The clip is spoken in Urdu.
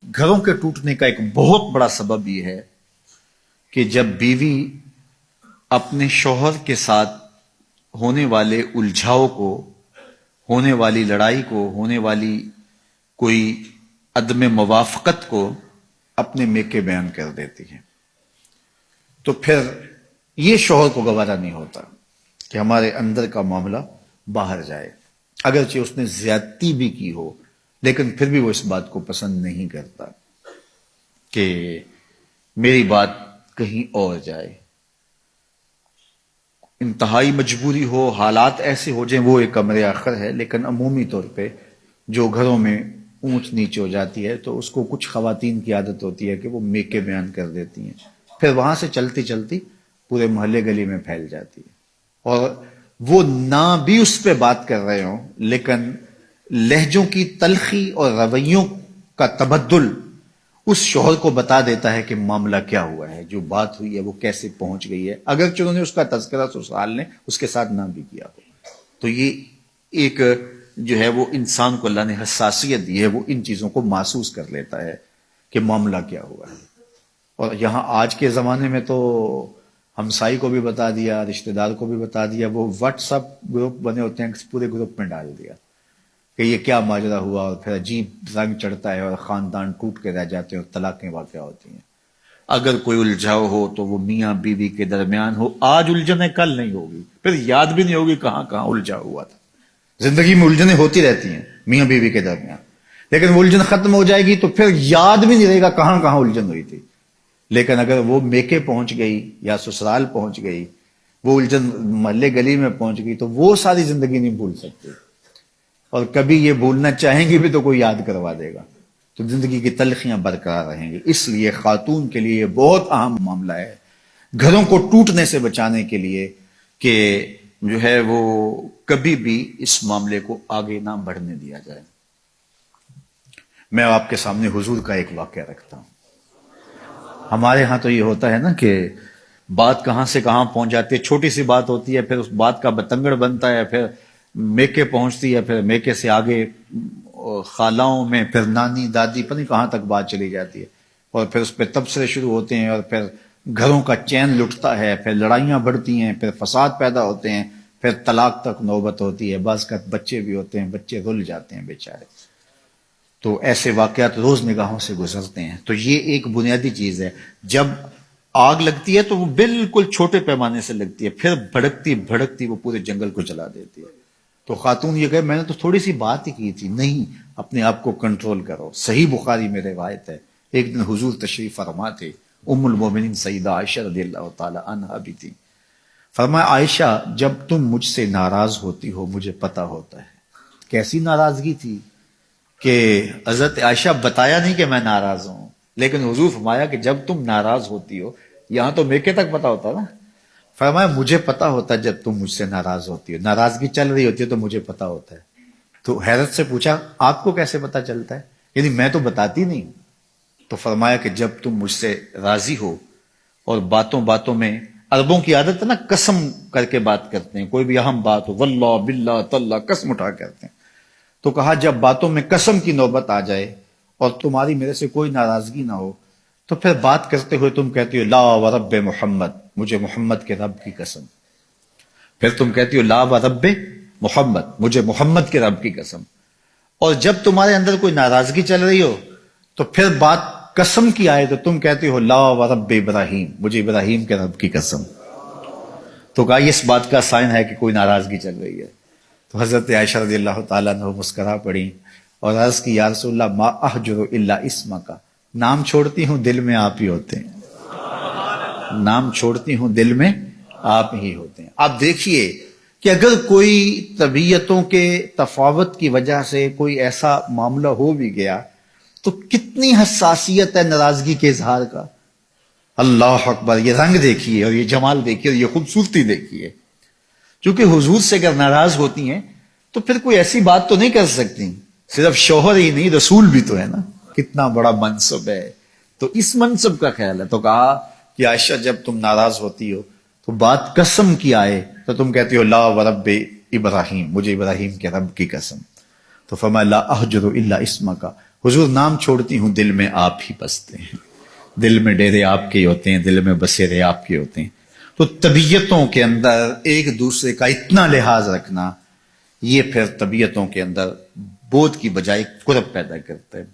گھروں کے ٹوٹنے کا ایک بہت بڑا سبب یہ ہے کہ جب بیوی اپنے شوہر کے ساتھ ہونے والے الجھاؤ کو، ہونے والی لڑائی کو، ہونے والی کوئی عدم موافقت کو اپنے میکے بیان کر دیتی ہے، تو پھر یہ شوہر کو گوارا نہیں ہوتا کہ ہمارے اندر کا معاملہ باہر جائے، اگرچہ اس نے زیادتی بھی کی ہو، لیکن پھر بھی وہ اس بات کو پسند نہیں کرتا کہ میری بات کہیں اور جائے۔ انتہائی مجبوری ہو، حالات ایسے ہو جائیں، وہ ایک امر آخر ہے، لیکن عمومی طور پہ جو گھروں میں اونچ نیچ ہو جاتی ہے تو اس کو کچھ خواتین کی عادت ہوتی ہے کہ وہ میکے بیان کر دیتی ہیں، پھر وہاں سے چلتی چلتی پورے محلے گلی میں پھیل جاتی ہے، اور وہ نہ بھی اس پہ بات کر رہے ہوں لیکن لہجوں کی تلخی اور رویوں کا تبدل اس شوہر کو بتا دیتا ہے کہ معاملہ کیا ہوا ہے، جو بات ہوئی ہے وہ کیسے پہنچ گئی ہے، اگرچہ انہوں نے اس کا تذکرہ سسرال نے اس کے ساتھ نہ بھی کیا ہو۔ تو یہ ایک جو ہے وہ انسان کو اللہ نے حساسیت دی ہے، وہ ان چیزوں کو محسوس کر لیتا ہے کہ معاملہ کیا ہوا ہے۔ اور یہاں آج کے زمانے میں تو ہمسائی کو بھی بتا دیا، رشتہ دار کو بھی بتا دیا، وہ واٹس ایپ گروپ بنے ہوتے ہیں، پورے گروپ میں ڈال دیا کہ یہ کیا ماجرا ہوا، اور پھر عجیب رنگ چڑھتا ہے اور خاندان ٹوٹ کے رہ جاتے ہیں اور طلاقیں واقع ہوتی ہیں۔ اگر کوئی الجھاؤ ہو تو وہ میاں بیوی کے درمیان ہو، آج الجھنیں کل نہیں ہوگی، پھر یاد بھی نہیں ہوگی کہاں کہاں الجھا ہوا تھا۔ زندگی میں الجھنیں ہوتی رہتی ہیں میاں بیوی کے درمیان، لیکن وہ الجھن ختم ہو جائے گی تو پھر یاد بھی نہیں رہے گا کہاں کہاں الجھن ہوئی تھی۔ لیکن اگر وہ میکے پہنچ گئی یا سسرال پہنچ گئی، وہ الجھن محلے گلی میں پہنچ گئی، تو وہ ساری زندگی نہیں بھول سکتے، اور کبھی یہ بھولنا چاہیں گے بھی تو کوئی یاد کروا دے گا، تو زندگی کی تلخیاں برقرار رہیں گی۔ اس لیے خاتون کے لیے یہ بہت اہم معاملہ ہے گھروں کو ٹوٹنے سے بچانے کے لیے کہ جو ہے وہ کبھی بھی اس معاملے کو آگے نہ بڑھنے دیا جائے۔ میں آپ کے سامنے حضور کا ایک واقعہ رکھتا ہوں۔ ہمارے ہاں تو یہ ہوتا ہے نا کہ بات کہاں سے کہاں پہنچ جاتی ہے، چھوٹی سی بات ہوتی ہے، پھر اس بات کا بتنگڑ بنتا ہے، پھر میکے پہنچتی ہے، پھر میکے سے آگے خالاؤں میں، پھر نانی دادی، پتہ نہیں کہاں تک بات چلی جاتی ہے، اور پھر اس پہ تبصرے شروع ہوتے ہیں، اور پھر گھروں کا چین لٹتا ہے، پھر لڑائیاں بڑھتی ہیں، پھر فساد پیدا ہوتے ہیں، پھر طلاق تک نوبت ہوتی ہے، بعض کا بچے بھی ہوتے ہیں، بچے رل جاتے ہیں بیچارے۔ تو ایسے واقعات روز نگاہوں سے گزرتے ہیں۔ تو یہ ایک بنیادی چیز ہے، جب آگ لگتی ہے تو وہ بالکل چھوٹے پیمانے سے لگتی ہے، پھر بھڑکتی بھڑکتی وہ پورے جنگل کو جلا دیتی ہے۔ تو خاتون یہ کہے میں نے تو تھوڑی سی بات ہی کی تھی، نہیں، اپنے آپ کو کنٹرول کرو۔ صحیح بخاری میں روایت ہے، ایک دن حضور تشریف فرما تھے، ام المومنین سیدہ عائشہ رضی اللہ تعالی عنہا بھی تھی۔ فرمایا عائشہ جب تم مجھ سے ناراض ہوتی ہو مجھے پتا ہوتا ہے۔ کیسی ناراضگی تھی کہ حضرت عائشہ بتایا نہیں کہ میں ناراض ہوں، لیکن حضور فرمایا کہ جب تم ناراض ہوتی ہو، یہاں تو میکے تک پتا ہوتا نا، فرمایا مجھے پتا ہوتا ہے جب تم مجھ سے ناراض ہوتی ہو، ناراضگی چل رہی ہوتی ہے تو مجھے پتا ہوتا ہے۔ تو حیرت سے پوچھا آپ کو کیسے پتا چلتا ہے، یعنی میں تو بتاتی نہیں۔ تو فرمایا کہ جب تم مجھ سے راضی ہو اور باتوں باتوں میں، عربوں کی عادت ہے نا قسم کر کے بات کرتے ہیں، کوئی بھی اہم بات ہو واللہ باللہ تاللہ قسم اٹھا کرتے ہیں، تو کہا جب باتوں میں قسم کی نوبت آ جائے اور تمہاری میرے سے کوئی ناراضگی نہ ہو تو پھر بات کرتے ہوئے تم کہتی ہو لا ورب محمد، مجھے محمد کے رب کی قسم، پھر تم کہتی ہو لا ورب محمد، مجھے محمد کے رب کی قسم، اور جب تمہارے اندر کوئی ناراضگی چل رہی ہو تو پھر بات قسم کی آئے تو تم کہتی ہو لا ورب ابراہیم، مجھے ابراہیم کے رب کی قسم۔ تو کہا یہ اس بات کا سائن ہے کہ کوئی ناراضگی چل رہی ہے۔ تو حضرت عائشہ رضی اللہ تعالیٰ عنہ مسکرا پڑی اور عرض کی یا رسول اللہ ما احجر الا اسمک، نام چھوڑتی ہوں دل میں آپ ہی ہوتے ہیں، نام چھوڑتی ہوں دل میں آپ ہی ہوتے ہیں۔ آپ دیکھیے کہ اگر کوئی طبیعتوں کے تفاوت کی وجہ سے کوئی ایسا معاملہ ہو بھی گیا تو کتنی حساسیت ہے ناراضگی کے اظہار کا۔ اللہ اکبر، یہ رنگ دیکھیے اور یہ جمال دیکھیے اور یہ خوبصورتی دیکھیے، چونکہ حضور سے اگر ناراض ہوتی ہیں تو پھر کوئی ایسی بات تو نہیں کر سکتی، صرف شوہر ہی نہیں رسول بھی تو ہے نا، کتنا بڑا منصب ہے، تو اس منصب کا خیال ہے۔ تو کہا کہ عائشہ جب تم ناراض ہوتی ہو تو بات قسم کی آئے تو تم کہتی ہو لا ورب ابراہیم، مجھے ابراہیم کے رب کی قسم۔ تو فرمایا لا احجر الا اسمک، حضور نام چھوڑتی ہوں دل میں آپ ہی بستے ہیں، دل میں ڈیرے آپ کے ہوتے ہیں، دل میں بسیرے آپ کے ہوتے ہیں. تو طبیعتوں کے اندر ایک دوسرے کا اتنا لحاظ رکھنا، یہ پھر طبیعتوں کے اندر بودھ کی بجائے قرب پیدا کرتا ہے.